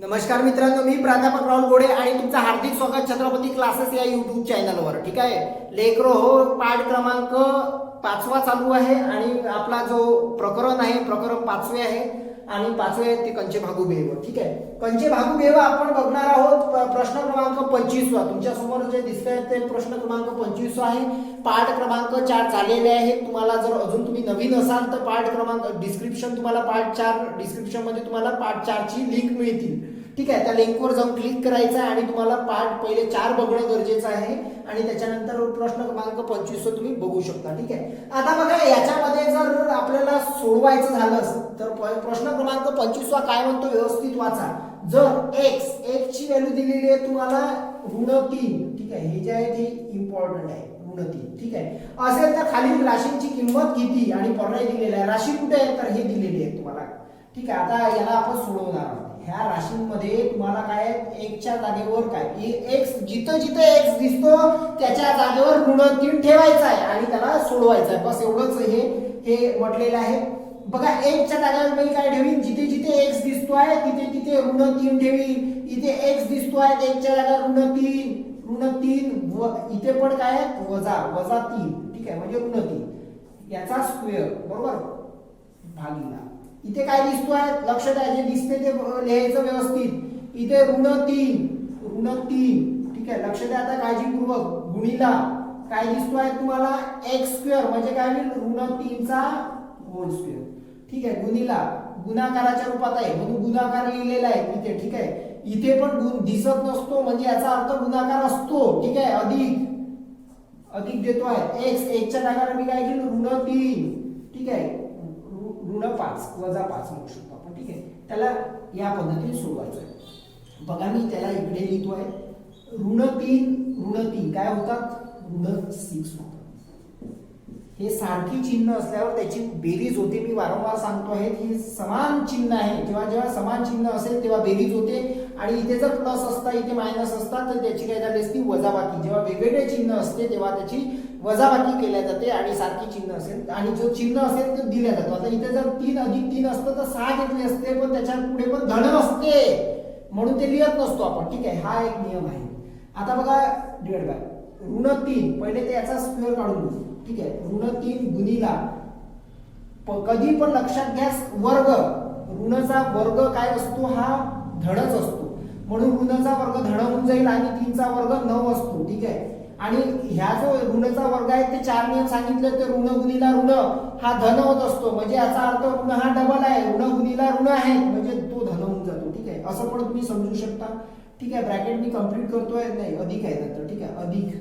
नमस्कार मित्रांनो, मी प्राध्यापक राहुल गोडे आणि तुमचं हार्दिक स्वागत छत्रपती क्लासेस या युट्यूब चॅनलवर. ठीक आहे लेकरो हो, पाठ क्रमांक 5वा चालू आहे आणि आपला जो प्रकरण आहे प्रकरण 5वे आहे आणि 5वे ते कंचे भागू बेव. ठीक आहे, कंचे भागू बेव आपण बघणार आहोत. प्रश्न क्रमांक 25वा तुमच्या समोर जे दिसतंय ते प्रश्न क्रमांक 25 आहे. पाठ क्रमांक 4 झालेले आहे. तुम्हाला जर अजून तुम्ही नवीन असाल तर पाठ क्रमांक डिस्क्रिप्शन तुम्हाला पाठ 4 डिस्क्रिप्शन मध्ये तुम्हाला पाठ 4 ची लिंक मिळतील. ठीक आहे, त्या लिंकवर जाऊन क्लिक करायचं आहे आणि तुम्हाला पाठ पहिले 4 बघणं गरजेचं आहे आणि त्याच्यानंतर प्रश्न क्रमांक 25 तुम्ही बघू शकता. ठीक आहे, आता बघा याच्यामध्ये जर आपल्याला सोडवायचं झालं तर प्रश्न क्रमांक 25 काय म्हणतो व्यवस्थित वाचा. जर x ची व्हॅल्यू दिलेली आहे तुम्हाला -3. ठीक आहे, हे जे आहे ते इम्पॉर्टंट आहे. -3 ठीक आहे असेल तर खालील राशींची किंमत किती आणि पर्याय दिलेला आहे. राशी कुठे आहे तर हे दिलेली आहे तुम्हाला. ठीक आहे, आता याला आपण सोडवणार आहोत. ह्या राशींमध्ये तुम्हाला काय x च्या जागेवर काय x जिथे जिथे x दिसतो त्याच्या जागेवर -3 ठेवायचा आहे आणि त्याला सोडवायचं आहे. बस एवढंच हे म्हटलेलं आहे. बघा x च्या जागेवर मी काय ठेवीन, जिथे जिथे x दिसतो आहे तिथे तिथे -3 ठेवीन. इथे x दिसतो आहे x च्या जागेवर -3 इथे पण काय -3. ठीक आहे, म्हणजे -3 याचा स्क्वेअर बरोबर भागिला. इथे काय दिसतोय लक्ष द्या, जे दिसते ते लिहायचं व्यवस्थित. इथे ऋण 3 ठीक आहे लक्ष द्या. आता काळजीपूर्वक गुणिला काय दिसतोय तुम्हाला x² म्हणजे काय होईल -3 चा होल स्क्वेअर. ठीक आहे, गुणिला गुणाकाराच्या रूपात आहे म्हणून गुणाकार लिहिलेला आहे इथे. ठीक आहे, इथे पण गुण दिसत नसतो म्हणजे याचा अर्थ गुणाकार असतो. ठीक आहे, अधिक देतोय x च्या जागेवर मी काय केलं -3. ठीक आहे, -5 -5 म्हणू शकतो आपण. ठीक आहे, त्याला या पद्धतीने सोडवायचं आहे. बघा मी त्याला इकडे लिहितोय -3 काय होतात -6 होतात. हे सारखी चिन्ह असल्यावर त्याची बेरीज होते. मी वारंवार सांगतो आहे की समान चिन्ह आहे, जेव्हा समान चिन्ह असेल तेव्हा बेरीज होते आणि इथे जर प्लस असता इथे मायनस असता तर त्याची काय झाली असती वजाबाकी. जेव्हा वेगवेगळे चिन्ह असते तेव्हा त्याची वजाबाकी केल्या जाते आणि सारखी चिन्ह असेल आणि जो चिन्ह असेल तर दिल्या जातो. आता इथे जर 3 अधिक 3 असतं तर 6 घेतले असते पण त्याच्या पुढे पण धन असते म्हणून ते लिहत नसतो आपण. ठीक आहे, हा एक नियम आहे. आता बघा डिवाइड बाय -3 पहिले ते याचा स्क्वेअर काढून घेऊ. ठीक आहे, -3 गुणिला कधी पण लक्षात घ्या वर्ग ऋणचा वर्ग काय असतो हा धनच असतो म्हणून ऋणचा वर्ग धन होऊन जाईल आणि 3 चा वर्ग 9 असतो. ठीक आहे, आणि ह्या जो ऋणचा वर्ग आहे ते 4 नियम सांगितले. तर ऋण गुणिला ऋण हा धन होत असतो म्हणजे याचा अर्थ ऋण हा डबल आहे. ऋण गुणिला ऋण आहे म्हणजे तो धन होऊन जातो. ठीक आहे, असं पण तुम्ही समजू शकता. ठीक आहे, ब्रॅकेट मी कंप्लीट करतोय नाही अधिक आहे नंतर. ठीक आहे, अधिक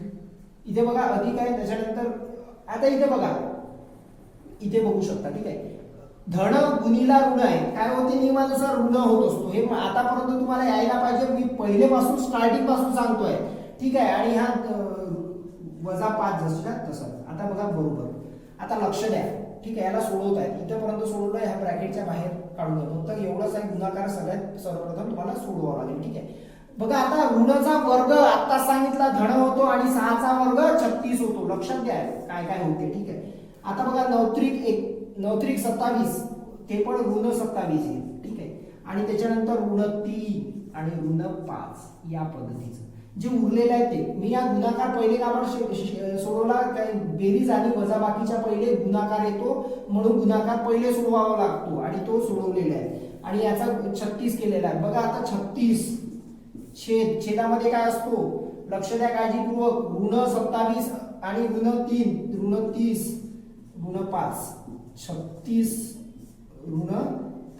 इथे बघा अधिक आहे त्याच्यानंतर आता इथे बघा इथे बघू शकता. ठीक आहे, धन गुणिला ऋण आहे काय होते नियमानुसार ऋण होत असतो. हे आतापर्यंत तुम्हाला यायला पाहिजे. मी पहिलेपासून स्टार्टिंग पासून सांगतोय. ठीक आहे, आणि हा -5 जसं तसं. आता बघा बरोबर. आता लक्ष द्या. ठीक आहे, याला सोडवत आहे इथपर्यंत सोडवलं. ह्या ब्रॅकेटच्या बाहेर काढून घ्या. फक्त एवढंच आहे गुणाकार सगळ्यात सर्वप्रथम तुम्हाला सोडवावा लागेल. ठीक आहे, बघा आता ऋणाचा वर्ग आता सांगितला धन होतो आणि 6 चा वर्ग 36 होतो. लक्षात घ्या काय काय होते. ठीक आहे, आता बघा 9 27 ते पण ऋण 27 येईल. ठीक आहे, आणि त्याच्यानंतर ऋण 3 आणि ऋण 5 या पद्धतीचं जे उरलेलं आहे ते मी या गुणाकार पहिले आपण सोडवला. बेरीज आणि वजाबाकीच्या पहिले गुणाकार येतो म्हणून गुणाकार पहिले सोडवावा लागतो आणि तो सोडवलेला आहे आणि याचा 36 केलेला आहे. बघा आता 36 छेदामध्ये काय असतो लक्ष द्या काळजीपूर्वक. ऋण 27 आणि ऋण 30 ऋण 5 36 ऋण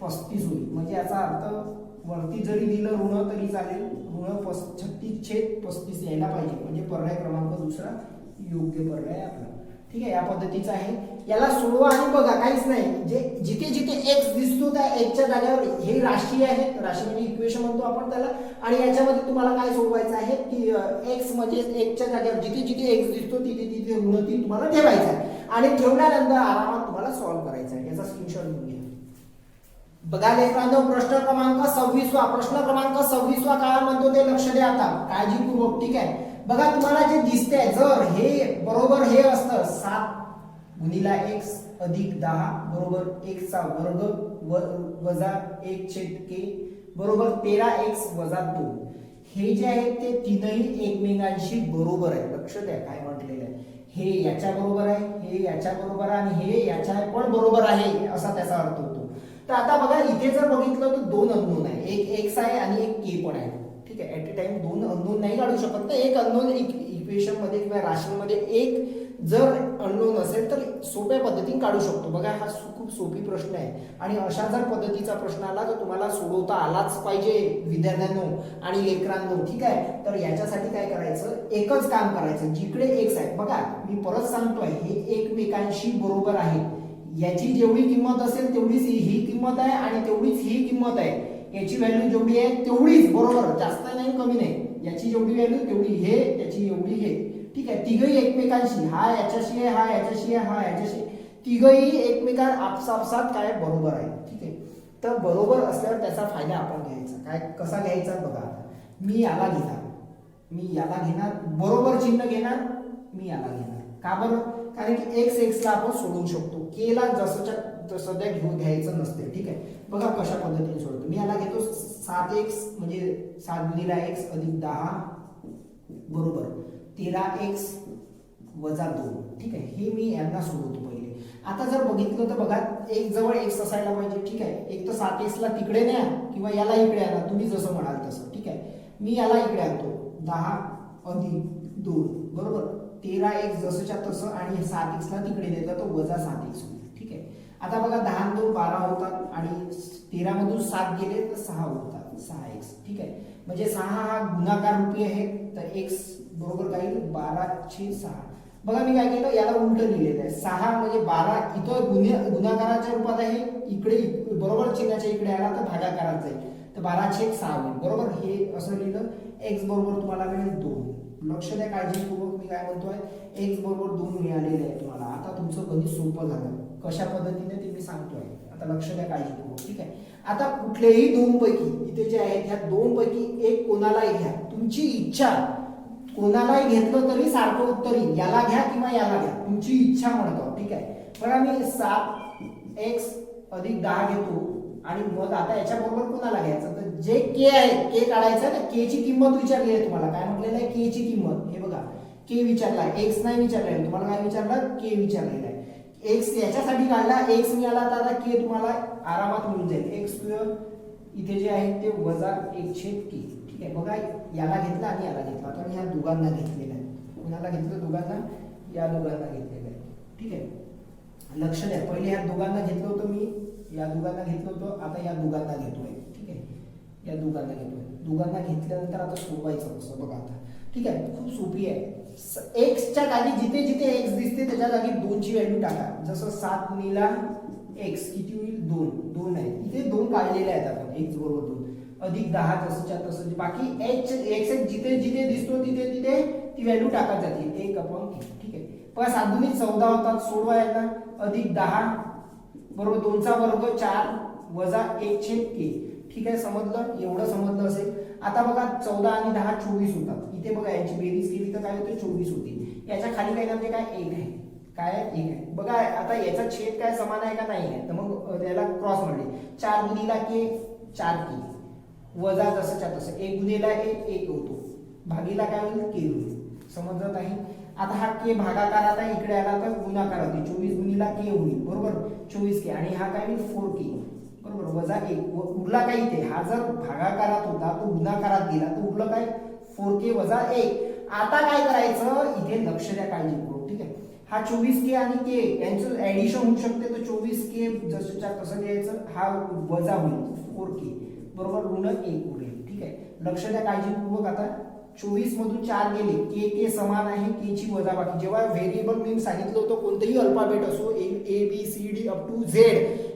35 होईल. म्हणजे याचा अर्थ वरती जरी दिलं ऋण तरी चालेल. ऋण 36/35 यायला पाहिजे म्हणजे पर्याय क्रमांक दुसरा योग्य पर्याय आपला. ठीक आहे, या पद्धतीचा आहे. याला सोडवा आणि बघा काहीच नाही. जे जिथे जिथे x दिसतो त्या x च्या जागेवर हे राशी आहे. राशी म्हणजे इक्वेशन म्हणतो आपण त्याला. आणि याच्यामध्ये तुम्हाला काय सोडवायचं आहे की x म्हणजे x च्या जागेवर जिथे जिथे x दिसतो तिथे तिथे ऋण 3 तुम्हाला ठेवायचं आहे आणि ठेवल्यानंतर आरामात तुम्हाला सॉल्व्ह करायचं आहे. याचा स्क्रीनशॉट घेऊन घ्या. बघा लेकरांनो प्रश्न क्रमांक 26 प्रश्न क्रमांक 26 काय म्हणतो ते लक्ष द्या आता काळजीपूर्वक. ठीक आहे, बघा तुम्हाला जे दिसतंय जर हे बरोबर हे असतं 7 गुणिला x अधिक 10 बरोबर x चा वर्ग वजा 1/k बरोबर 13x-2 हे जे आहे ते तीनही एकमेकांशी बरोबर आहे. लक्ष द्या काय म्हटलेलं आहे, हे याच्या बरोबर आहे, हे याच्या बरोबर आहे आणि हे याच्या पण बरोबर आहे असा त्याचा अर्थ होतो. तर आता बघा इथे जर बघितलं तर दोन अननोन आहे, एक एक्स आहे आणि एक के पण आहे. ठीक आहे, ऍट अ टाइम दोन अननोन नाही काढू शकत ना. एक अननोन इक्वेशन मध्ये किंवा राशीमध्ये एक जर अननोन असेल तर सोप्या पद्धतीने काढू शकतो. बघा हा खूप सोपी प्रश्न आहे आणि अशा जर पद्धतीचा प्रश्न आला तर तुम्हाला सोडवता आलाच पाहिजे विद्यार्थ्यांनो आणि लेकरांनो. ठीक आहे, तर याच्यासाठी काय करायचं, एकच काम करायचं. जिकडे एक्स आहे बघा मी परत सांगतोय हे एकमेकांशी बरोबर आहे. याची जेवढी किंमत असेल तेवढीच ही किंमत आहे आणि तेवढीच ही किंमत आहे. याची व्हॅल्यू जेवढी आहे तेवढीच बरोबर, जास्त नाही कमी नाही. याची जेवढी व्हॅल्यू तेवढी हे, त्याची एवढी हे. ठीक आहे, तिघही एकमेकांशी, हा याच्याशी आहे, हा याच्याशी आहे, हा याच्याशी, तिघही एकमेकां आपसापसात काय बरोबर आहे. ठीक आहे, तर बरोबर असल्यावर त्याचा फायदा आपण घ्यायचा. काय कसा घ्यायचा बघा, मी याला घेणार, मी याला घेणार, बरोबर चिन्ह घेणार, मी याला घेणार. का बरं, कारण की एक्स एक्सला आपण सोडवू शकतो, के ला जसंच्या सध्या घ्यायचं नसते. ठीक आहे, बघा कशा पद्धतीने सोडतो. मी याला घेतो 7x म्हणजे 7x अधिक 10 बरोबर 13x-2. ठीक आहे, हे मी यांना सोडवतो पहिले. आता जर बघितलं तर बघा एक जवळ x असायला पाहिजे. ठीक आहे, एक तर 7x ला तिकडे न्या किंवा याला इकडे आणा, तुम्ही जसं म्हणाल तसं. ठीक आहे, मी याला इकडे आणतो 10+2 बरोबर 13x जसंच्या तसं आणि 7x ला तिकडे देतात तर -7x होईल. ठीक आहे, आता बघा 10 2 12 होतात आणि 13 मधून 7 गेले तर 6 होतात, 6x. ठीक आहे, म्हणजे 6 हा गुणाकार रूपी आहे तर x बरोबर काय येईल 12/6. बघा मी काय केलं, याला उलट लिहिलेलं आहे. 6 म्हणजे 12 इथं गुणाकाराच्या रूपात आहे, इकडे बरोबर चिन्हाच्या इकडे आला तर भागाकारात जाईल तर 12/6 होईल. बरोबर, हे असं लिहिलं. x बरोबर तुम्हाला मिळेल 2. लक्ष द्या काळजीपूर्वक मी काय म्हणतोय, x बरोबर 2 मिळालेले आहे तुम्हाला. आता तुमचं गणित सोपं झालं. कशा पद्धतीने ते मी सांगतोय, आता लक्ष द्या काळजीपूर्वक. ठीक आहे, आता कुठलेही दोन पैकी इथे जे आहेत ह्या दोन पैकी एक कोणालाही घ्या, तुमची इच्छा, कोणालाही घेतलं तरी सारखं उत्तर येईल. याला घ्या किंवा याला घ्या, तुमची इच्छा म्हणतो. ठीक आहे, बघा मी 7x अधिक 10 घेतो आणि मग आता याच्या बरोबर कोणाला घ्यायचं, तर जे के आहे के काढायचं ना. के ची किंमत विचारली आहे तुम्हाला, काय म्हटलेलं आहे के ची किंमत. हे बघा के विचारला आहे, एक्स नाही विचारलेलं तुम्हाला, काय विचारलं के विचारलेलं आहे. एक्स याच्यासाठी काढला, एक्स मिळाला तर आता के तुम्हाला आरामात मिळून जाईल. एक्स इथे जे आहे ते -1/k. ठीक आहे, बघा याला घेतला आणि याला घेतला, तर ह्या दोघांना घेतलेलं आहे. कुणाला घेतलं, दोघांना, या दोघांना घेतलेलं आहे. ठीक आहे, लक्ष द्या, पहिले ह्या दोघांना घेतलं होतं मी, या दोघांना घेतलं होतं, आता या दोघांना घेतोय. ठीक आहे, या दोघांना घेतोय. दोघांना घेतल्यानंतर आता सोडवायचं कसं बघा आता. ठीक आहे, खूप सोपी आहे. एक्सच्या जागी जिथे जिथे एक्स दिसते त्याच्या जागी 2 ची व्हॅल्यू टाका. जसं 7 गुणिला एक्स किती होईल 2, 2 आहे इथे 2 काढलेले आहेत आपण, x बरोबर 2 अधिक 10 जसंच्या तसं. बाकी एक्स जिथे जिथे दिसतो तिथे तिथे ती व्हॅल्यू टाकत जाते 1/k. ठीक आहे, पण 7 दुनी 14 होतात, सोडवा यांना. अधिक 10 बरोबर 2 चा वर्ग 4 वजा 1/k. ठीक आहे, समजलं, एवढं समजलं असेल. आता बघा 14 आणि 10 24 होतात. इथे बघा याची बेरीज केली तर काय होते 24 होते. याच्या खाली काय म्हणजे काय 1 आहे, काय 1 आहे. बघा आता याचा छेद काय समान आहे का नाही आहे, तर मग त्याला क्रॉस म्हणले. 4 गुणिला के 4k वजा जसंच्या तसं 1 गुणिला 1 होतो, भागीला काय होईल के होईल. समजत आहे. आता हा के भागाकारात आहे, इकडे आला तर गुणाकारात आहे. 24 गुणिला के होईल बरोबर 24k आणि हा काय होईल 4k बरोबर वजा 1. उरला काय इथे, हा जर भागाकारात होता तो गुणाकारात गेला तर उरलं काय 4k वजा 1. आता काय करायचं, इथे लक्ष द्या काळजीपूर्वक. ठीक आहे, हा 24k आणि k यांचं ऍडिशन होऊ शकते, तर 24k जसंच्या तसं घ्यायचं, हा वजा होईल 4k बरोबर ऋण 1 उरेल. ठीक आहे, लक्ष द्या काळजीपूर्वक. आता 24 मधून 4 गेले, के समान आहे, के ची वजाबाकी. जेव्हा व्हेरिएबल मी सांगितलं होतं कोणतेही अल्फाबेट असो, ABCD अप टू Z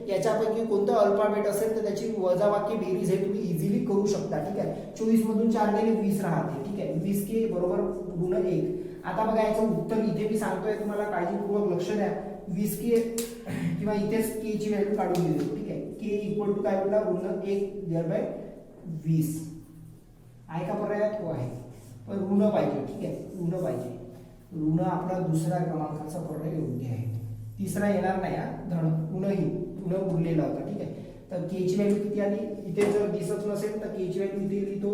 याच्यापैकी कोणतं अल्फाबेट असेल तर त्याची वजाबाकी बेरीज हे तुम्ही इझिली करू शकता. ठीक आहे, 24 मधून 4 गेले 20 राहते. ठीक आहे, 20k बरोबर ऋण 1. आता बघा याचं उत्तर इथे मी सांगतोय तुम्हाला, काळजीपूर्वक लक्ष द्या. 20k किंवा इथेच के ची व्हॅल्यू काढून घेतो. ठीक आहे, k इक्वल टू काय होईल ऋण 1/20 आहे का पर्यायात, हो आहे, पण ऋण पाहिजे. ठीक आहे, ऋण पाहिजे. ऋण आपला दुसऱ्या क्रमांकाचा पर्याय योग्य आहे, तिसरा येणार नाही. धन ऋणही ऋण उरलेला होता. ठीक आहे, तर के ची व्हॅल्यू किती आली, इथे जर दिसत नसेल तर के ची व्हॅल्यू इथे लिहितो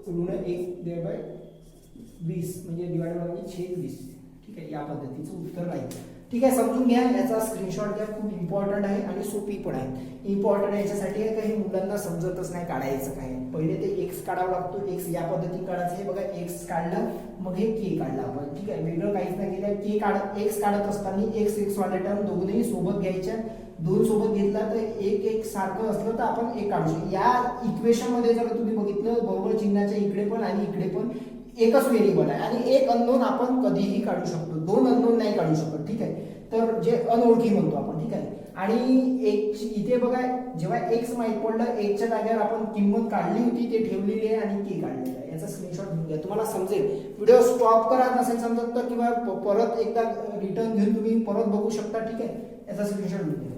ऋण 1/20 म्हणजे डिवाइड बाय छेद 20. ठीक आहे, या पद्धतीचं उत्तर राहील. ठीक आहे, समजून घ्या, याचा स्क्रीनशॉट घ्या, खूप इम्पॉर्टंट आहे आणि सोपी पण आहे. इम्पॉर्टंट याच्यासाठी आहे काही मुलांना समजतच नाही काढायचं काय. पहिले ते एक्स काढावा लागतो, एक्स या पद्धतीने काढायचं. हे बघा एक्स काढला, मग हे के काढला आपण. ठीक आहे, वेगळं काहीच नाही केलं. के काढत एक्स काढत असताना एक्स वाले टर्म दोघंही सोबत घ्यायच्या. दोन सोबत घेतला तर एक सारखं असलं तर आपण एक काढू शकतो. या इक्वेशन मध्ये जर तुम्ही बघितलं बरोबर चिन्हाच्या इकडे पण आणि इकडे पण एकच व्हेरिएबल आहे आणि एक अननोन आपण कधीही काढू शकतो, दोन अननोन नाही काढू शकत. ठीक आहे, तर जे अनोळखी म्हणतो आपण. ठीक आहे, आणि एक इथे बघा जेव्हा एक्स माहित पडलं, एकच्या जागेवर आपण किंमत काढली होती ते ठेवलेली आहे आणि के काढलेली आहे. याचा स्क्रीनशॉट घेऊन घ्या, तुम्हाला समजेल. व्हिडिओ स्टॉप करा नसेल समजत तर, किंवा परत एकदा रिटर्न घेऊन तुम्ही परत बघू शकता. ठीक आहे, याचा स्क्रीनशॉट घेऊन घ्या.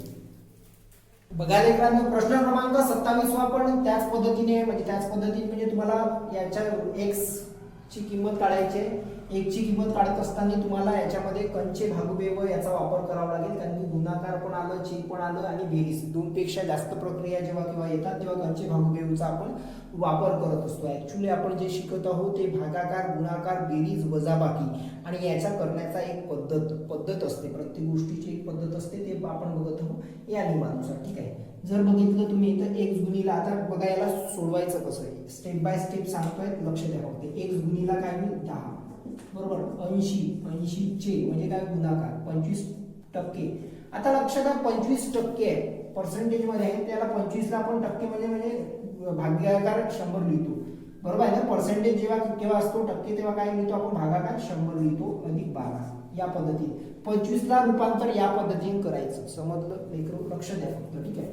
बघा लेकरांनो, प्रश्न क्रमांक 27 पण त्याच पद्धतीने म्हणजे तुम्हाला याच्या एक्स ची किंमत काढायची आहे. एक ची किंमत काढत असताना तुम्हाला याच्यामध्ये कंचे भागुबेव याचा वापर करावा लागेल, कारण की गुणाकार पण आलं, छेद पण आलं आणि बेरीज दोनपेक्षा जास्त प्रक्रिया जेव्हा किंवा येतात तेव्हा कंचे भागुबेवचा आपण वापर करत असतो. ऍक्च्युली आपण जे शिकत आहोत ते भागाकार, गुणाकार, बेरीज, वजाबाकी आणि याचा करण्याचा एक पद्धत असते. प्रत्येक गोष्टीची एक पद्धत असते, ते आपण बघत आहोत या नियमानुसार. ठीक आहे, जर बघितलं तुम्ही तर एक्स गुणिला, आता बघा याला सोडवायचं कसं आहे, स्टेप बाय स्टेप सांगतोय, लक्ष द्या फक्त. एक्स गुणिला काय होईल 10 बरोबर, 80 चे म्हणजे काय गुणाकार 25%. आता लक्षात द्या 25% आहे, पर्सेंटेज मध्ये आहे, त्याला 25 ला आपण टक्के म्हणजे भागाकार 100 लिहितो. बरोबर आहे ना. पर्सेंटेज जेव्हा केव्हा असतो टक्के तेव्हा काय लिहितो आपण, भागाकार 100 लिहितो अधिक 12 या पद्धतीने. 25 ला रूपांतर या पद्धतीने करायचं. समजलं लेकरं, लक्ष द्या फक्त. ठीक आहे,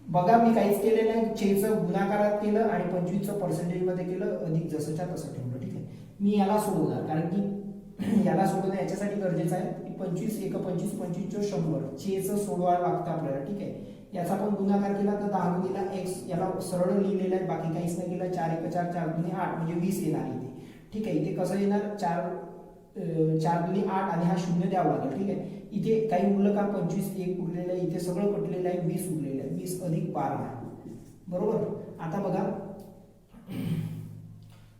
बघा मी काहीच केलेलं नाही, छेदचं गुणाकारात केलं आणि 25चं पर्सेंटेज मध्ये केलं, अधिक जसंच्या तसं ठेवलं. ठीक आहे, मी याला सोडवणार कारण की याला सोडवणं याच्यासाठी गरजेचं आहे की 25 1 25 25 100 छेदचं सोडवायला लागतं आपल्याला. ठीक आहे, याचा पण गुणाकार केला तर 10 गुणिला एक्स, याला सरळ लिहिलेलं आहे, बाकी काहीच नाही केलं. 4 1 4 4 गुणिले 8 म्हणजे 20 येणार इथे. ठीक आहे, इथे कसं येणार 4 गुणिले 8 आणि हा 0 द्यावा लागेल. ठीक आहे, इथे काही उरलं का 25 1 उरलेलं आहे, इथे सगळं कटलेलं आहे, 20 उरलेलं आहे, 20 अधिक 12 बरोबर. आता बघा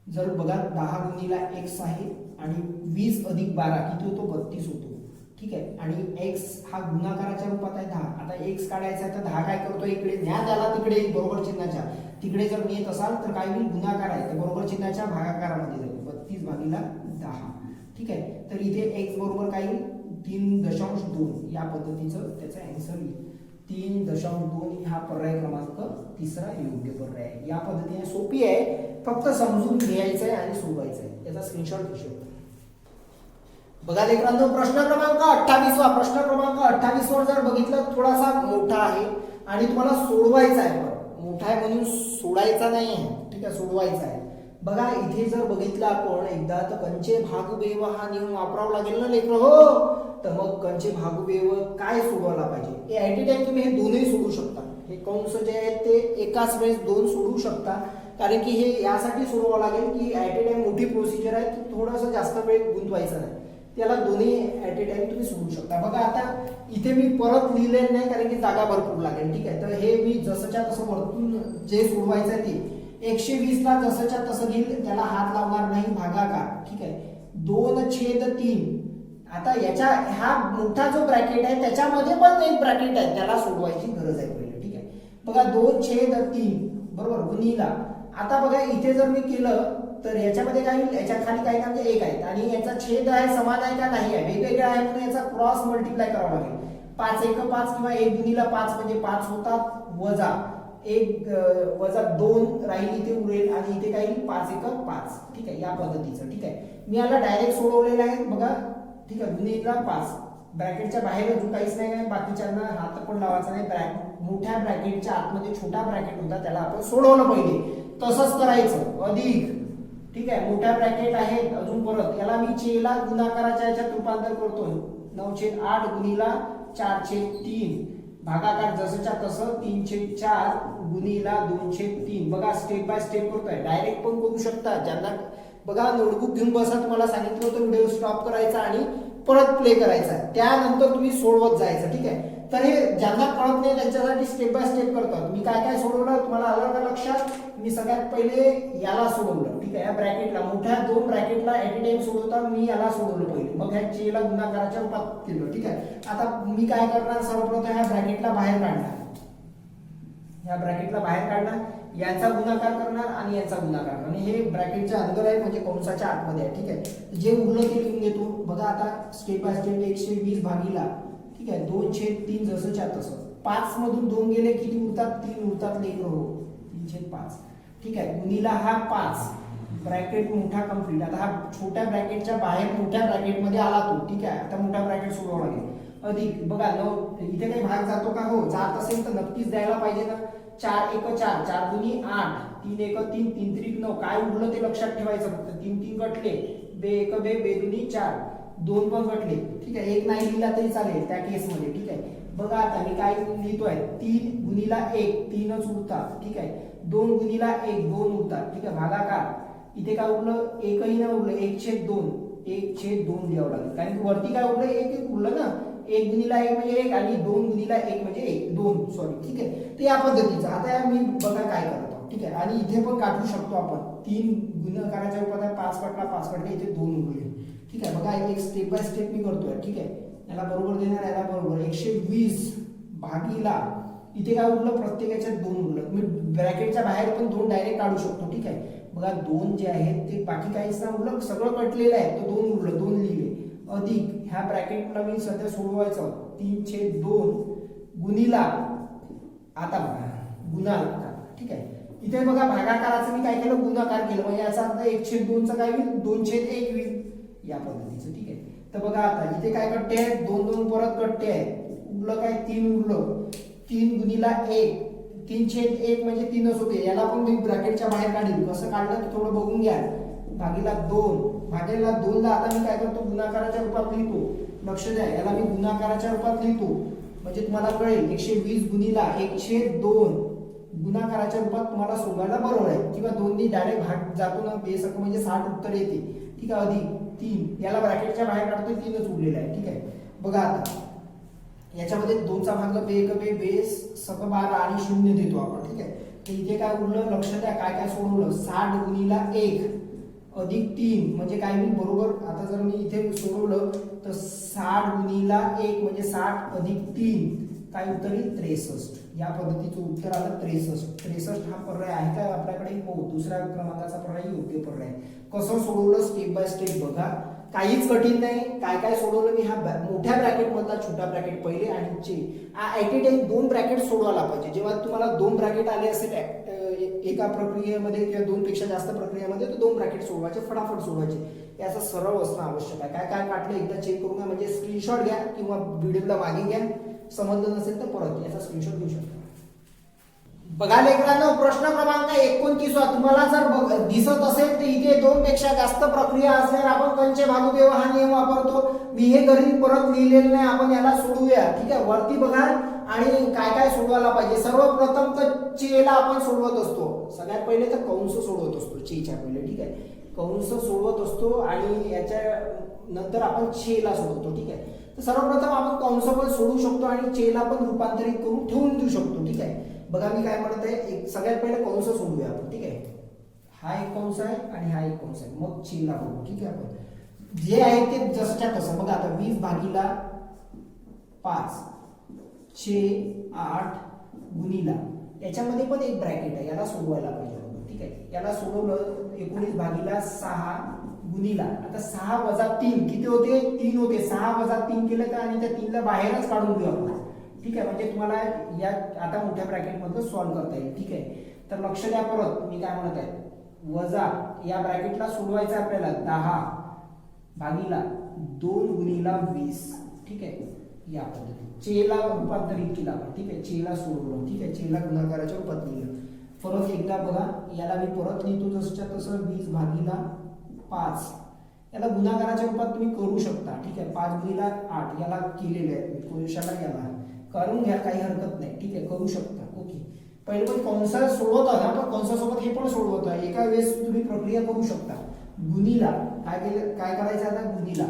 जर बघा 10 गुणिला x आहे आणि 20 अधिक 12 किती होतो 32 होतो. ठीक आहे, आणि x हा गुणाकाराच्या रूपात आहे 10. आता x काढायचा आहे तर 10 काय करतो, इकडे न्या त्याला तिकडे बरोबर चिन्हाच्या तिकडे जर नेत असाल तर काय होईल, गुणाकार आहे तर बरोबर चिन्हाच्या भागाकारामध्ये जाईल, 32 भागिले 10. ठीक आहे, तर इथे x बरोबर काय येईल 3.2 या पद्धतीचं त्याचा आन्सर येईल. 3.2 हा पर्याय क्रमांक तिसरा योग्य पर्याय आहे. या पद्धतीने सोपी आहे, फक्त समजून घ्यायचं आहे आणि सोडवायचं आहे. याचा स्क्रीनशॉट घेऊ शकता. बघा लेकरांनो, प्रश्न क्रमांक 28 प्रश्न क्रमांक 28 वर जर बघितलं थोडासा मोठा आहे आणि तुम्हाला सोडवायचा आहे. मोठा आहे म्हणून सोडायचा नाही आहे. ठीक आहे, सोडवायचा आहे. बघा इथे जर बघितलं आपण एकदा तर कंचे भागबेव हा नियम वापरावा लागेल ना लेकर. हो, तर मग कंचे भागबेव काय सोडवायला पाहिजे, ऍट ए टाइम तुम्ही हे दोन्ही सोडू शकता. हे कंस जे आहेत ते एकाच वेळेस दोन सोडू शकता, कारण की हे यासाठी सोडवावं लागेल की ऍट ए टाइम मोठी प्रोसिजर आहे, थोडंसं जास्त वेळ गुंतवायचा नाही. त्याला दोन्ही ऍट ए टाइम तुम्ही सोडू शकता. बघा आता इथे मी परत लिहिलेलं नाही कारण की जागा भरपूर लागेल. ठीक आहे, तर हे मी जसंच्या तसं वरतून जे सोडवायचं आहे ते 120 ला जसंच्या तसं घेईल, त्याला हात लावणार नाही, भागाकार. ठीक आहे, 2/3. आता याच्या हा मोठा जो ब्रॅकेट आहे त्याच्यामध्ये पण एक ब्रॅकेट आहे, त्याला सोडवायची गरज आहे पहिले. ठीक आहे, बघा 2/3 बरोबर गुणिला. आता बघा इथे जर मी केलं तर याच्यामध्ये काय होईल, याच्या खाली काही ना म्हणजे 1 आहे आणि याचा छेद आहे समान आहे का नाही आहे, वेगवेगळा आहे म्हणून याचा क्रॉस मल्टिप्लाय करावा लागेल. 5 1 5 किंवा 1 गुणिला 5 म्हणजे 5 होतात, वजा 1 वजा 2 राहील इथे उरेल आणि इथे काय येईल 5 1 5. ठीक आहे, या पद्धतीचं. ठीक आहे, मी याला डायरेक्ट सोडवलेलं आहे बघा. ठीक आहे, गुणिला 5 ब्रॅकेटच्या बाहेर अजून काहीच नाही आहे, बाकीच्यांना हात पण लावायचा नाही. मोठ्या ब्रॅकेटच्या आतमध्ये छोटा ब्रॅकेट होता त्याला आपण सोडवलं पाहिजे, तसंच करायचं अधिक. ठीक आहे, मोठ्या ब्रॅकेट आहेत अजून परत याला मी छेदला गुणाकाराच्या याच्यात रूपांतर करतो. 9/8 गुणिला 4/3 भागाकार जसंच्या तसं 3/4 गुणिला 2/3. बघा स्टेप बाय स्टेप करतोय, डायरेक्ट पण करू शकता. ज्यांना बघा नोटबुक घेऊन बसा, तुम्हाला सांगितलं होतं व्हिडिओ स्टॉप करायचा आणि परत प्ले करायचा, त्यानंतर तुम्ही सोडवत जायचं. ठीक आहे, तर हे ज्यांना कळत नाही त्यांच्यासाठी स्टेप बाय स्टेप करतात. मी काय काय सोडवलं तुम्हाला आलं का लक्षात? मी सगळ्यात पहिले याला सोडवलं, ठीक आहे. या ब्रॅकेटला, मोठ्या 2 ब्रॅकेटला ऍट ए टाइम सोडवता मी याला सोडवलं पहिले, मग ह्या चेला गुणाकाराच्या रूपात केलं, ठीक आहे. आता मी काय करणार, सर्वप्रथम ह्या ब्रॅकेटला बाहेर काढणार, ह्या ब्रॅकेटला बाहेर काढणार, यांचा गुणाकार करणार आणि यांचा गुणाकार करणार. आणि हे ब्रॅकेटच्या अंदर आहे म्हणजे कंसाच्या आतमध्ये आहे, ठीक आहे. जे उरलं ते लिहून घेतो. बघा आता स्टेप बाय स्टेप 120 भागीला, ठीक आहे, 2/3 जसंच्या तसं. 5 मधून 2 गेले किती उरतात? 3 उरतात लेकरं हो, 3/5, ठीक आहे. गुणीला हा 5, ब्रॅकेट मोठा कंप्लीट. आता हा छोट्या ब्रॅकेटच्या बाहेर मोठ्या ब्रॅकेटमध्ये आला तो, ठीक आहे. आता मोठा ब्रॅकेट सोडवावा लागेल. अधिक बघा 9 इथे काही भाग जातो का? हो जात असेल तर नक्कीच द्यायला पाहिजे ना. 4 1 4, 4 दुनी 8, 3 1 3, 3 3 9. काय उरलं ते लक्षात ठेवायचं फक्त. 3 3 गटले, बे 1 बे, बे दुनी 4, 2 पण गटले, ठीक आहे. 1 नाही लिहिला तरी चालेल त्या केसमध्ये, ठीक आहे. बघा आता मी काय लिहितोय, 3 गुणीला 1, 3च उरतात, ठीक आहे. 2 गुणीला 1, 2 उरतात, ठीक आहे. भागाकार इथे काय उरलं? एकही नाही उरलं, 1/2, 1/2 लिहावं लागेल, कारण की वरती काय उरलं? 1 उरलं ना. 1 गुणीला 1 म्हणजे 1 आणि 2 गुणीला 1 म्हणजे 1, 2 सॉरी, ठीक आहे. ते या पद्धतीचं. आता मी बघा काय करतो, ठीक आहे. आणि इथे पण काढू शकतो आपण. 3 गुणाकाराच्या रूपात आहे, 5 कटला, 5 कटले, इथे 2 उरले, ठीक आहे. बघा एक स्टेप बाय स्टेप मी करतोय, ठीक आहे. याला बरोबर देणार, याला बरोबर. 120 भागीला इथे काय उरलं? प्रत्येकाच्यात 2 उरलं. मी ब्रॅकेटच्या बाहेर पण 2 डायरेक्ट काढू शकतो, ठीक आहे. बघा 2 जे आहेत ते बाकी काहीच नाही उरलं, सगळं कटलेलं आहे, तर 2 उरलं, 2 लिहिले. अधिक ह्या ब्रॅकेटला मी सध्या सोडवायचं, 3/2 गुणीला, आता बघा गुणाकार, ठीक आहे. इथे बघा भागाकाराचं मी काय केलं? गुणाकार केलं, म्हणजे याचा अर्थ 1/2 चा काय होईल? 2/1 होईल, या पद्धतीचं, ठीक आहे. तर बघा आता इथे काय कट्टे आहेत? 2 2 परत कट्टे आहेत, उरलं काय? 3 उरलं. 3 गुणीला 1, 3/1 म्हणजे 3च होते. याला पण मी ब्रॅकेटच्या बाहेर काढील. कसं काढलं ते थोडं बघून घ्या. भागीला 2, भागीला 2 ला आता मी काय करतो? गुणाकाराच्या रूपात लिहितो. लक्ष द्या, याला मी गुणाकाराच्या रूपात लिहितो म्हणजे तुम्हाला कळेल. 120 गुणीला 1/2 गुणाकाराच्या रूपात तुम्हाला सोडवायला बरोबर आहे, किंवा 2 डायरेक्ट भाग जातो ना बेसक म्हणजे 60 उत्तर येते, ठीक आहे. अधिक 3, याला ब्रॅकेटच्या बाहेर काढतोय, 3च उरलेला आहे, ठीक आहे. बघा आता याच्यामध्ये 2चा भाग बे 1 बे, बेस सक 12 आणि 0 देतो आपण, ठीक आहे. तर इथे काय उरलं? लक्ष द्या काय काय सोडवलं. 60 गुणीला 1 अधिक 3 म्हणजे काय? मी बरोबर आता जर मी इथे सोडवलं तर 60 गुणीला 1 म्हणजे 60 अधिक 3 काय उत्तर येईल? 63. या पद्धतीचं उत्तर आलं 63. 63 हा पर्याय आहे का आपल्याकडे? हो, दुसऱ्या क्रमांकाचा पर्याय योग्य पर्याय. कसं सोडवलं स्टेप बाय स्टेप बघा, काहीच कठीण नाही. काय काय सोडवलं मी? हा मोठ्या ब्रॅकेट मधला छोटा ब्रॅकेट पहिले आणि चे ऍट ए टाइम 2 ब्रॅकेट सोडवायला पाहिजे. जेव्हा तुम्हाला 2 ब्रॅकेट आले असेल एका प्रक्रियेमध्ये किंवा 2 पेक्षा जास्त प्रक्रियेमध्ये, तर 2 ब्रॅकेट सोडवायचे, फटाफट सोडवायचे. याचा सराव असणं आवश्यक आहे. काय काय काढलं एकदा चेक करून घ्या, म्हणजे स्क्रीनशॉट घ्या किंवा व्हिडिओला मागे घ्या. समजलं नसेल तर परत याचा स्क्रीनशॉट घेऊ शकता. बघा लेकरांनो, प्रश्न क्रमांक 29 तुम्हाला जर दिसत असेल तर इथे 2 पेक्षा जास्त प्रक्रिया असल्यावर आपण कंचे भागुदेव हा नियम वापरतो. मी हे घरी परत लिहिलेलं नाही, आपण याला सोडवूया, ठीक आहे. वरती बघा आणि काय काय सोडवायला पाहिजे. सर्वप्रथम तर चेला आपण सोडवत असतो. सगळ्यात पहिले तर कंस सोडवत असतो चेच्या पहिले, ठीक आहे. कंस सोडवत असतो आणि याच्या नंतर आपण चेला सोडवतो, ठीक आहे. तर सर्वप्रथम आपण कंस पण सोडवू शकतो आणि चेला पण रूपांतरित करून ठेवून देऊ शकतो, ठीक आहे. बघा मी काय म्हणत आहे, एक सगळ्यात पहिले कंस सोडवूया आपण, ठीक आहे. हा एक कंस आहे आणि हा एक कंस आहे, मग चेला बघू, ठीक आहे. आपण जे आहे ते जसच्या तसं बघा. आता 20 भागीला 5 चे 8 गुणीला, याच्यामध्ये पण एक ब्रॅकेट आहे, याला सोडवायला पाहिजे, ठीक आहे. याला सोडवलं 19 भागीला 6 गुणीला. आता 6 वजा 3 किती होते? 3 होते. 6 वजा 3 केलं तर आणि त्या 3 ला बाहेरच काढून घेऊ आपण, ठीक आहे. म्हणजे तुम्हाला या आता मोठ्या ब्रॅकेट मधलं सॉल्व्ह करता येईल, ठीक आहे. तर लक्ष द्या, परत मी काय म्हणत आहे, वजा या ब्रॅकेटला सोडवायचं आपल्याला 10 भागीला 2 गुणीला 20, ठीक आहे. या पद्धतीने चेला रूपांतरित केला, ठीक आहे. चेला सोडवलं, ठीक आहे. चेला गुणाकाराच्या रूपात लिहिलं. परत एकदा बघा, याला मी परत लिहितो जसंच्या तसं. 20 भागीला 5 याला गुणाकाराच्या रूपात तुम्ही करू शकता, ठीक आहे. 5 गुणीला 8 याला केलेले आहे, पुरुषाला याला करून घ्या, काही हरकत नाही, ठीक आहे. करू शकता, ओके. पहिले पण कंस सोडवत आहात ना, पण कंसासोबत हे पण सोडवत आहे. एका वेळेस तुम्ही प्रक्रिया करू शकता. गुणीला काय केलं, काय करायचं आता? गुणीला,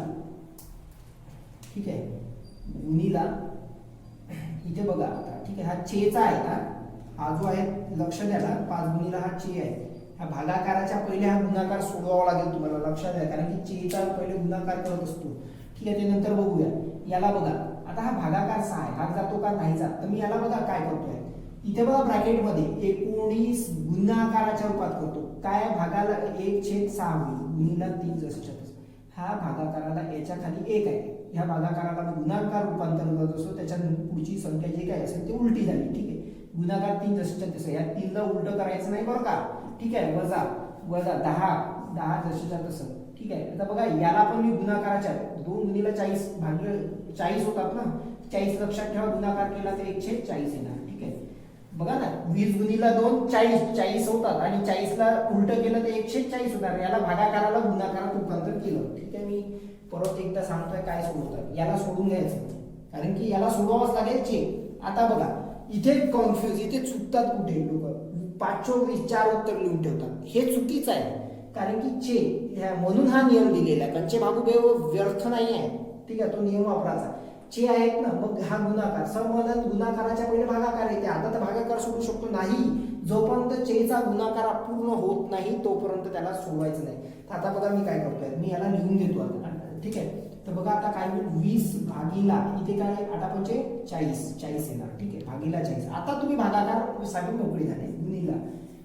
ठीक आहे. गुणीला इथे बघा आता, ठीक आहे, हा चेचा आहे ना, हा जो आहे लक्ष द्याला 5 गुणिला हा चे आहे. ह्या भागाकाराच्या पहिले हा गुणाकार सोडवावा लागेल तुम्हाला, लक्षात द्या, कारण की चेचा पहिले गुणाकार करत असतो. ठीक आहे, ते नंतर बघूया. याला बघा आता, हा भागाकार 6 आहे, भाग जातो का नाही जात, तर मी याला बघा काय करतोय, इथे बघा ब्रॅकेटमध्ये 19 गुणाकाराच्या रूपात करतो. काय, भागाला 1/6 होईल गुणिला 3 जसंच्या तसं. हा भागाकाराला याच्या खाली 1 आहे, ह्या भागाकाराला गुणाकार रूपांतर करत असतो, त्याच्या पुढची संख्या जे काय असेल ते उलटी झाली. ठीक आहे, गुणाकार 3 जसंच्या तसं, या 3 ला उलट करायचं नाही बरं का. ठीक आहे, वजा 10 जसंच्या तसं. ठीक आहे, आता बघा याला पण मी गुणाकाराच्या 2 गुणिला 40 भागिले 40 होतात ना, 40 लक्षात ठेवा, गुणाकार केला तर 1/40 येणार. ठीक आहे, बघा ना, 20 गुणिला 2 40 होतात, आणि 40 ला उलट केलं तर 1/40 होणार. याला भागाकाराला गुणाकारात रूपांतर केलं. ठीक आहे, मी परत एकदा सांगतोय काय सोडवतात, याला सोडून घ्यायचं, कारण की याला सोडवावंच लागेल चे. आता बघा इथे कन्फ्युज, इथे चुकतात कुठे लोक, 5/20 4 उत्तर लिहून ठेवतात, हे चुकीचं आहे. कारण की चे, म्हणून हा नियम दिलेला आहे, कंचे भागू व्यर्थ नाही आहे. ठीक आहे, तो नियम वापरायचा. चे आहेत ना, मग हा गुणाकार, समवलन गुणाकाराच्या पहिले भागाकार येते. आता तर भागाकार सोडू शकतो नाही, जोपर्यंत चेचा गुणाकार पूर्ण होत नाही तोपर्यंत त्याला सोडवायचं नाही. तर आता बघा मी काय करतोय, मी याला लिहून घेतो आता. ठीक आहे, तर बघा आता काय होईल, 20 भागिला इथे काय 8/45 येणार. ठीक आहे, भागिला 40. आता तुम्ही भागाकार साठी मोकळी झाले, गुणिला.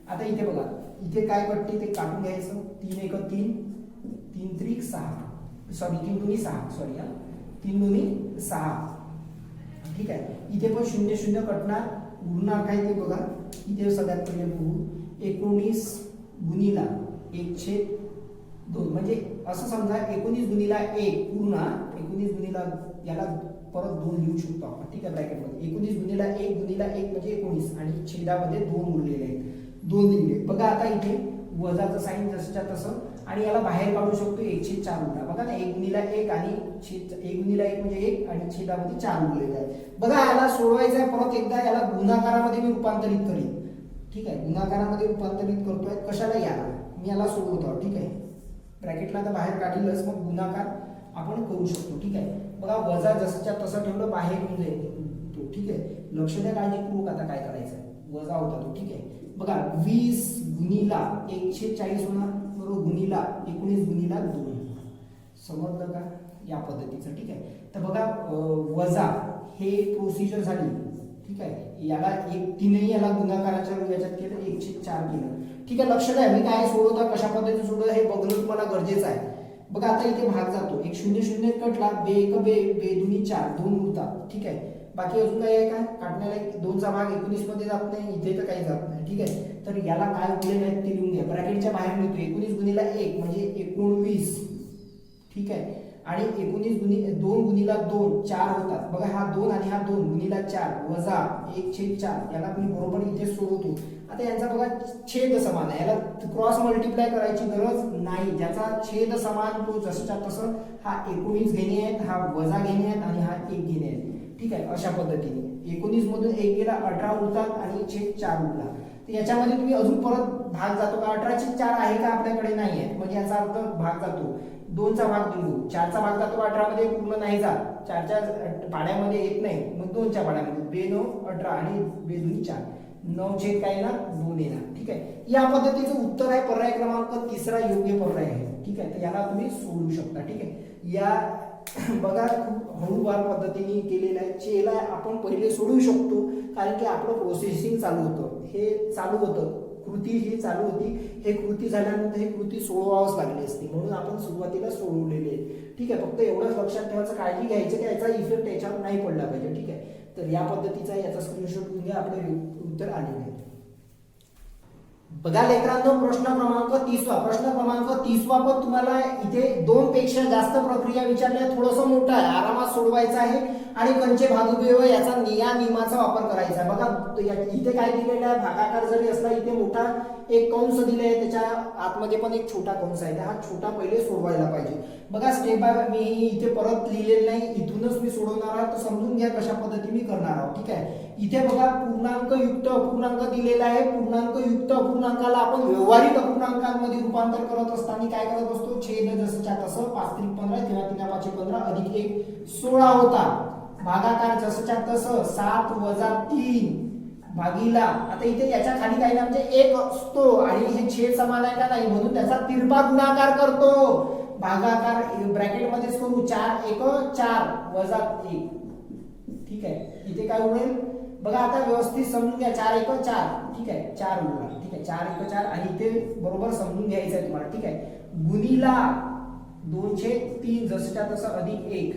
आता इथे बघा, इथे काय पडते ते काढून घ्यायचं, 3 1 3 3 3 6 सॉरी 3 2 6 सॉरी 3 2 6. ठीक आहे, इथे पण 0 0 कटणार, उरणार काय ते बघा. इथे सगळ्यात पहिले बघू, 19 गुणिला 1/2, म्हणजे असं समजा 19 गुणिला 1 पूर्ण, 19 गुणिला याला परत 2 लिहू शकतो आपण. ठीक आहे, ब्रॅकेटमध्ये 19 गुणिला 1 गुणिला 1 म्हणजे 19, आणि छेदामध्ये 2 उरलेले आहेत, 2 लिहिले. बघा आता इथे वजाचं साईन जसंच्या तसं, आणि याला बाहेर काढू शकतो 1/4 उरला. बघा ना, 1 गुणिला 1 आणि 1 गुणिला 1 म्हणजे 1, आणि छेदामध्ये 4 उरलेले आहे. बघा याला सोडवायचं आहे परत एकदा, याला गुणाकारामध्ये मी रूपांतरित करीन. ठीक आहे, गुणाकारामध्ये रूपांतरित करतोय, कशाला, याला मी याला सोडवतो. ठीक आहे, ब्रॅकेटला तर बाहेर काढीलच, मग गुणाकार आपण करू शकतो. ठीक आहे, बघा वजा जसंच्या तसं ठेवलं, बाहेर येऊन जाईल तो. ठीक आहे, लक्ष द्या काळजीपूर्वक, आता काय करायचं, वजा होता तो. ठीक आहे, बघा 20 गुणिला 1/40 होणार बरोबर, गुणिला 19 गुणिला 2. समजलं का, या पद्धतीचं. ठीक आहे, तर बघा वजा हे प्रोसिजर झाली. ठीक आहे, याला 3 याला गुणाकाराच्या याच्यात केलं, 1/4 केलं. ठीक आहे, लक्ष द्या, मी काय सोडवतो, कशा पद्धतीने सोडवतो हे बघणं तुम्हाला गरजेचं आहे. बघा आता इथे भाग जातो, 1 0 0 कटला, 2 1 2 2 4 2 उरतात. ठीक आहे, बाकी अजून काय आहे, काय काढण्याला 2चा भाग 19 मध्ये जात नाही, इथे तर काही जात नाही. ठीक आहे, तर याला काय उरलेलं आहे ते लिहून घ्या, ब्रॅकेटच्या बाहेर लिहितो. 19 गुणिला 1 म्हणजे 19. ठीक आहे, आणि 2 गुणिला 2 4 होतात. बघा हा 2 आणि हा 2 गुणिला 4 वजा 1/4, याला मी बरोबर इथे सोडवतो. आता यांचा बघा छेद समान आहे, याला क्रॉस मल्टिप्लाय करायची गरज नाही, ज्याचा छेद समान तो जसंच्या तसं, हा 19 घेणे आहेत, हा वजा घेणे आहेत, आणि हा 1 घेणे आहेत. ठीक आहे, अशा पद्धतीने 19 मधून 1 गेला, 18 उरतात, आणि छेद 4 उरला. तर याच्यामध्ये तुम्ही अजून परत भाग जातो का, 18/4 आहे का आपल्याकडे, नाही आहे, म्हणजे याचा अर्थ भाग जातो. 2चा भाग देऊ, 4चा भाग जातो 18 मध्ये, पूर्ण नाही जात, 4च्या पाड्यामध्ये येत नाही, मग 2च्या पाड्यामध्ये 2 9 18 आणि 2 2 4 9 छेद काय येणार 2 येणार. ठीक आहे, या पद्धतीचं उत्तर आहे पर्याय क्रमांक 3 योग्य पर्याय आहे. ठीक आहे, तर याला तुम्ही सोडवू शकता. ठीक आहे, या बघा खूप हळूवार पद्धतीने केलेलं आहे. चेला आपण पहिले सोडवू शकतो, कारण की आपलं प्रोसेसिंग चालू होतं, हे चालू होतं, कृती ही चालू होती, हे कृती झाल्यानंतर हे कृती सोडवावंच लागली असती, म्हणून आपण सुरुवातीला सोडवलेली आहे. ठीक आहे, फक्त एवढंच लक्षात ठेवायचं, काळजी घ्यायची की याचा इफेक्ट याच्यावर नाही पडला पाहिजे. ठीक आहे, तर या पद्धतीचा याचा स्क्रीनशॉट घेऊन घ्या, आपले उत्तर आलेले आहे. बघा लेकरांनो, प्रश्न क्रमांक 30 पण तुम्हाला इथे 2 पेक्षा जास्त प्रक्रिया विचारल्या, थोडंसं मोठं आहे, आरामात सोडवायचं आहे, आणि कंचे भागव्यय याचा नियमाचा वापर करायचा आहे. बघा इथे काय दिलेलं आहे, भागाकार जरी असला इथे मोठा एक कंस दिले आहे, त्याच्या आतमध्ये पण एक छोटा कंस आहे, हा छोटा पहिले सोडवायला पाहिजे. बघा स्टेप बाय, मी इथे परत लिहिलेलं नाही, इथूनच मी सोडवणार आहे, तर समजून घ्या कशा पद्धतीने करणार आहोत. ठीक आहे, इथे बघा पूर्णांक युक्त अपूर्णांक दिलेला आहे, पूर्णांक युक्त अपूर्णांकाला आपण व्यवहारिक अपूर्णांकांमध्ये रूपांतर करत असताना काय करत असतो, छेद जसंच्या तसं 5 3 15 किंवा 3 5 15 अधिक 1 16 होता. भागाकार जसंच्या तसं 7 - 3 भागीला, आता इथे याच्या खाली काही ना म्हणजे एक असतो आणि हे छेद समान आहे का नाही म्हणून त्याचा तिरपा गुणाकार करतो. भागाकार ब्रॅकेट मध्येच करू, 4 × 1 = 4 - 1. ठीक आहे, इथे काय उरेल बघा, आता व्यवस्थित समजून घ्या. 4 × 1 = 4. ठीक आहे, 4 उरला. ठीक आहे, 4 × 4 आणि इथे बरोबर समजून घ्यायचं आहे तुम्हाला. ठीक आहे, गुणीला 2/3 जसंच्या तसं +1.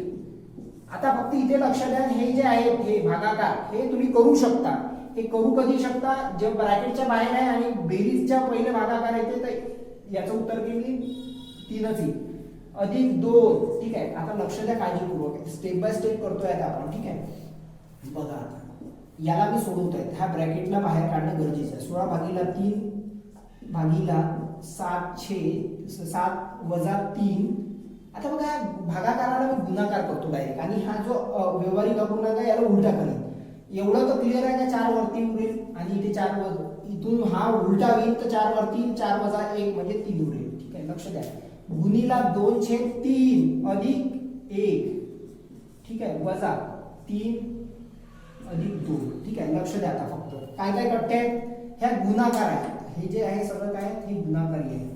आता फक्त इथे लक्ष द्या, हे जे आहे हे भागाकार हे तुम्ही करू शकता. हे करू कधी शकता, जे ब्रॅकेटच्या बाहेर आहे आणि बेरीजच्या पहिले भागाकार येते तर याचं उत्तर किती 3च येईल. +2. ठीक आहे, आता लक्ष द्या काळजीपूर्वक, स्टेप बाय स्टेप करतोय आता आपण. ठीक आहे, बघा आता याला मी सोडवतोय, ह्या ब्रॅकेटला बाहेर काढणं गरजेचं आहे. 16/3 भागीला 7 - 3. आता बघा, भागाकाराला मी गुणाकार करतो डायरेक्ट आणि हा जो व्यवहारिक अपूर्णांक आहे याला उलटा करेन. एवढं तर क्लिअर आहे का, 4 वरती उरेल आणि इथे 4 इथून हा उलटा होईल तर 4 वरती 4 - 1 म्हणजे 3 उरेल. ठीक आहे, लक्ष द्या. गुणीला 2/3 + 1. ठीक आहे, -3 + 2. ठीक आहे, लक्ष द्या. आता फक्त काय काय कट्टे आहेत, ह्या गुणाकार आहेत. हे जे आहे सगळं काय हे गुणाकारी आहे.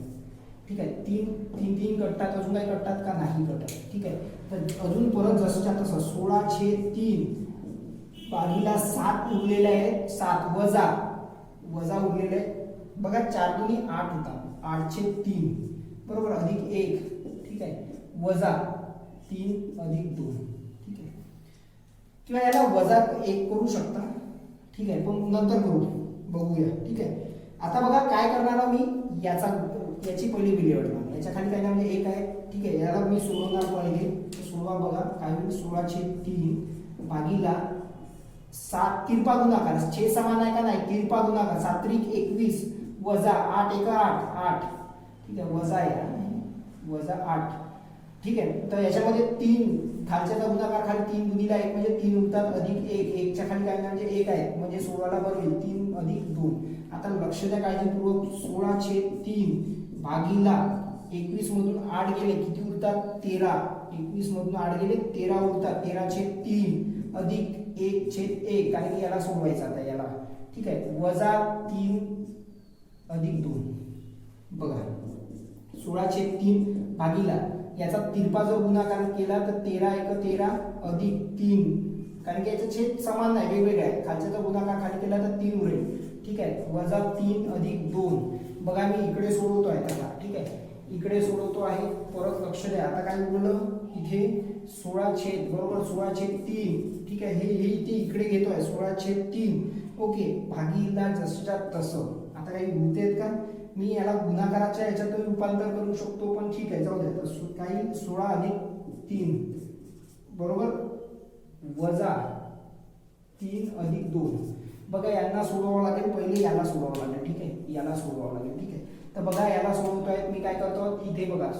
ठीक आहे, 3 कटतात, अजून काय कटतात का नाही कटत. ठीक आहे, तर अजून परत जसंच्या तसं 16/3 भागीला 7 उरलेले आहेत, 7 वजा उरलेले बघा, 4 × 2 = 8 होता, 8/3 बरोबर +1. ठीक आहे, -3 + 2. ठीक आहे, किंवा याला -1 करू शकता. ठीक आहे, पण नंतर करू, बघूया. ठीक आहे, आता बघा काय करणार मी, याची पहिली व्हिडिओ करणार, याच्या खाली काय ना म्हणजे 1 आहे. ठीक आहे, याला मी सोडवणार पहिले. सोडवा बघा काय होईल, 16/3 भागीला 7 तिरपा गुणाकार, छेद समान आहे का नाही, तिरपा गुणाकार 7 × 21 -8 × 1 = 8. ठीक आहे, -8. ठीक आहे, तर याच्यामध्ये 3 खालच्याचा गुणाकार खाली 3 गुणीला 1 म्हणजे 3 उरतात, +1. 1 च्या खाली काय ना म्हणजे 1 आहे म्हणजे 16ला बरोबर 3 + 2. आता लक्ष द्या काळजीपूर्वक, 16/3 भागीला 21 मधून 8 गेले किती उरतात, 13. 21 मधून 8 गेले 13 उरतात, 13/3 + 1/1, कारण की याला सोडवायचं आता याला. ठीक आहे, -3 + 2. बघा, 16/3 भागीला याचा तिरपा जर गुणाकार केला तर 13 × 1 = 13 +3, कारण की याचे छेद समान नाही, वेगवेगळे आहे. खालच्याचा गुणाकार खाली केला तर 3 उरेल. ठीक आहे, -3 + 2. बघा मी इकडे सोडवतो आहे त्याला. ठीक आहे, इकडे सोडवतो आहे, परत लक्ष द्या. आता काय उरलं इथे 16 बरोबर 16/3. ठीक आहे, हे इथे इकडे घेतोय 16/3. ओके, भागीला जसंच्या तसं. आता काही उरतेत का, मी याला गुणाकाराच्या याच्यातून रूपांतर करू शकतो, पण ठीक आहे जाऊ द्या. तर काही 16 + 3 बरोबर -3 + 2. बघा यांना सोडवावं लागेल, पहिले याला सोडवावं लागेल. ठीक आहे, याला सोडवावं लागेल. ठीक आहे, तर बघा याला सोडवतोय मी. काय करतो इथे बघा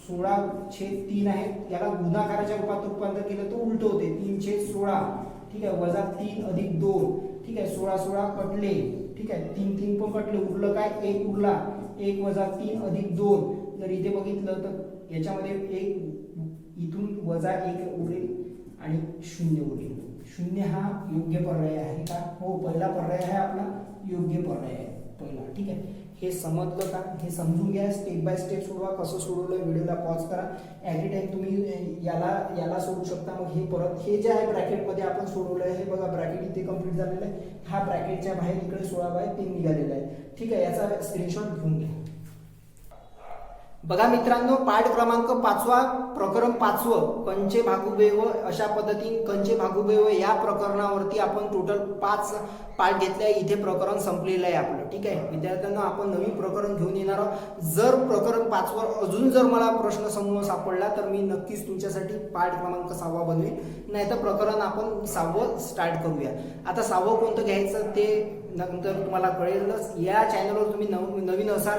16/3 आहे, याला गुणाकाराच्या रूपात रूपांतर केलं तर उलट होते, 3/16. ठीक आहे, -3 + 2. ठीक आहे, 16 कटले. ठीक आहे, 3 पण कटले, उरलं काय 1 उरला. 1 - 3 + 2. जर इथे बघितलं तर याच्यामध्ये 1 इथून -1 उरेल आणि 0 उरेल. 0 हा योग्य पर्याय आहे का, हो पहिला पर्याय आहे आपला, योग्य पर्याय आहे पहिला. ठीक आहे, हे समजलं का, हे समजून घ्या. स्टेप बाय स्टेप सोडवा, कसं सोडवलं व्हिडिओला पॉज करा. ॲट ए टाइम तुम्ही याला सोडू शकता. मग हे परत हे जे आहे ब्रॅकेटमध्ये आपण सोडवलं आहे, हे बघा ब्रॅकेट इथे कंप्लीट झालेलं आहे. हा ब्रॅकेटच्या बाहेर इकडे 16/3 निघालेला आहे. ठीक आहे, याचा स्क्रीनशॉट घेऊन घ्या. बघा मित्रांनो, पाठ क्रमांक 5 प्रकरण 5 कंचे भागुबेव, अशा पद्धतीने कंचे भागुबेव या प्रकरणावरती आपण टोटल 5 पाठ घेतले. इथे प्रकरण संपलेलं आहे आपलं. ठीक आहे विद्यार्थ्यांना, आपण नवीन प्रकरण घेऊन येणार आहोत. जर प्रकरण 5 अजून जर मला प्रश्न समूह सापडला तर मी नक्कीच तुमच्यासाठी पाठ क्रमांक 6 बनवेन, नाहीतर प्रकरण आपण 6 स्टार्ट करूया. आता 6 कोणतं घ्यायचं ते नंतर तुम्हाला कळेलच. या चॅनलवर तुम्ही नवीन असाल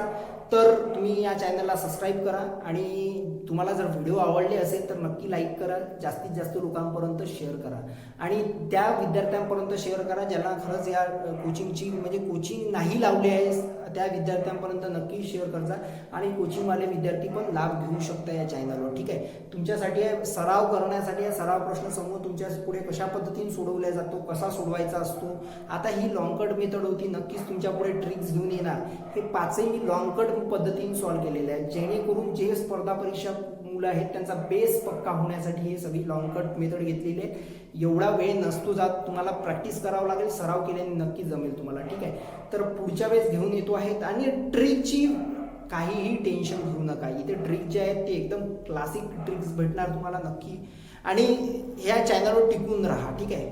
तर तुम्ही या चॅनलला सबस्क्राईब करा आणि तुम्हाला जर व्हिडिओ आवडले असेल तर नक्की लाईक करा, जास्तीत जास्त लोकांपर्यंत शेअर करा आणि त्या विद्यार्थ्यांपर्यंत शेअर करा ज्यांना खरंच या कोचिंगची म्हणजे कोचिंग नाही लावली आहे त्या विद्यार्थ्यांपर्यंत नक्की शेअर करजा आणि कोचिंगवाले विद्यार्थी पण लाभ घेऊ शकता या चॅनलवर. ठीक आहे, तुमच्यासाठी सराव करण्यासाठी या सराव प्रश्न समूह तुमच्या पुढे कशा पद्धतीने सोडवला जातो, कसा सोडवायचा असतो. आता ही लॉंग कट मेथड होती, नक्कीच तुमच्या पुढे ट्रिक्स घेऊन येणार. हे पाचही मी लॉंग कट पद्धतीने सॉल्व्ह केलेले आहेत जेणेकरून जे स्पर्धा परीक्षा मुलं आहेत त्यांचा बेस पक्का होण्यासाठी हे सगळी लॉंग कट मेथड घेतलेली आहे. एवढा वेळ नसतो जात, तुम्हाला प्रॅक्टिस करावं लागेल, सराव केल्याने नक्की जमेल तुम्हाला. ठीक आहे, तर पुढच्या वेळेस घेऊन येतो आहेत आणि ट्रिकची काहीही टेन्शन घेऊ नका. इथे ट्रिक जे आहेत ते एकदम क्लासिक ट्रिक्स भेटणार तुम्हाला नक्की आणि ह्या चॅनलवर टिकून राहा. ठीक आहे,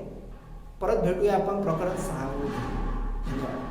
परत भेटूया आपण प्रकरण 6 वर. धन्यवाद.